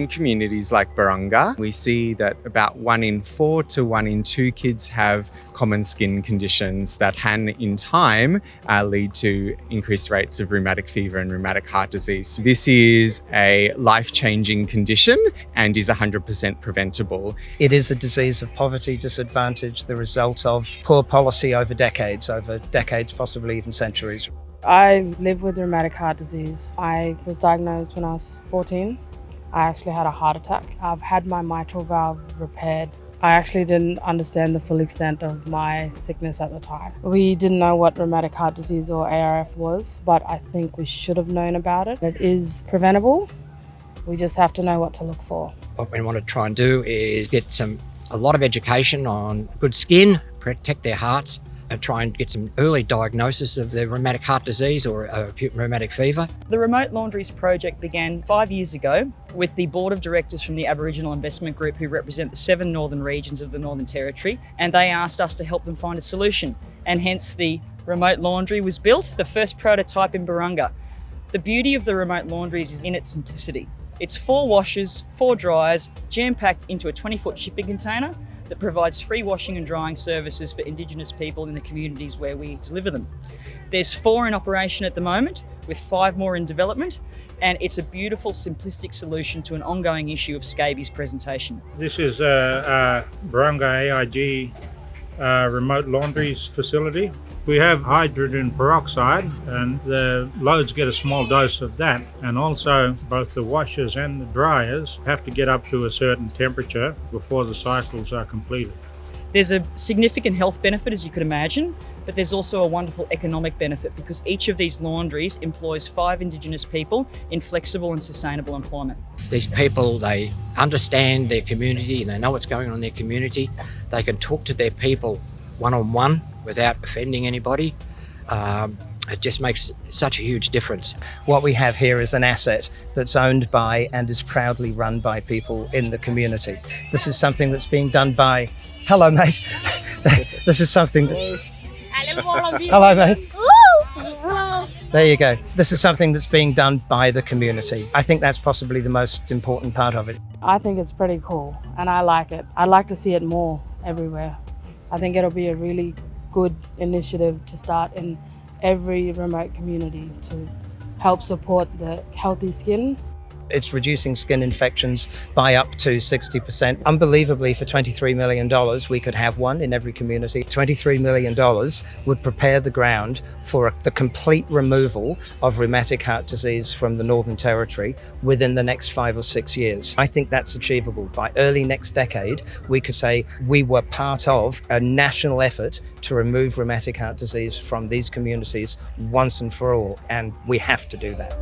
in communities like Barunga, we see that about 1 in 4 to 1 in 2 kids have common skin conditions that can, in time, lead to increased rates of rheumatic fever and rheumatic heart disease. This is a life-changing condition and is 100% preventable. It is a disease of poverty disadvantage, the result of poor policy over decades, possibly even centuries. I live with rheumatic heart disease. I was diagnosed when I was 14. I actually had a heart attack. I've had my mitral valve repaired. I actually didn't understand the full extent of my sickness at the time. We didn't know what rheumatic heart disease or ARF was, but I think we should have known about it. It is preventable. We just have to know what to look for. What we want to try and do is get a lot of education on good skin, protect their hearts, and try and get some early diagnosis of the rheumatic heart disease or acute rheumatic fever. The Remote Laundries project began 5 years ago with the board of directors from the Aboriginal Investment Group, who represent the 7 northern regions of the Northern Territory, and they asked us to help them find a solution, and hence the Remote Laundry was built, the first prototype in Barunga. The beauty of the Remote Laundries is in its simplicity. It's 4 washers, 4 dryers, jam-packed into a 20-foot shipping container that provides free washing and drying services for Indigenous people in the communities where we deliver them. There's 4 in operation at the moment, with 5 more in development, and it's a beautiful, simplistic solution to an ongoing issue of scabies presentation. This is a Barunga AIG remote laundries facility. We have hydrogen peroxide, and the loads get a small dose of that, and also both the washers and the dryers have to get up to a certain temperature before the cycles are completed. There's a significant health benefit, as you could imagine, but there's also a wonderful economic benefit because each of these laundries employs 5 Indigenous people in flexible and sustainable employment. These people, they understand their community and they know what's going on in their community. They can talk to their people one-on-one without offending anybody. It just makes such a huge difference. What we have here is an asset that's owned by and is proudly run by people in the community. This is something that's being done by... Hello, mate. This is something that's... Hello, mate. Hello. There you go. This is something that's being done by the community. I think that's possibly the most important part of it. I think it's pretty cool and I like it. I'd like to see it more everywhere. I think it'll be a really good initiative to start in every remote community to help support the healthy skin. It's reducing skin infections by up to 60%. Unbelievably, for $23 million, we could have one in every community. $23 million would prepare the ground for the complete removal of rheumatic heart disease from the Northern Territory within the next 5 or 6 years. I think that's achievable. By early next decade, we could say we were part of a national effort to remove rheumatic heart disease from these communities once and for all, and we have to do that.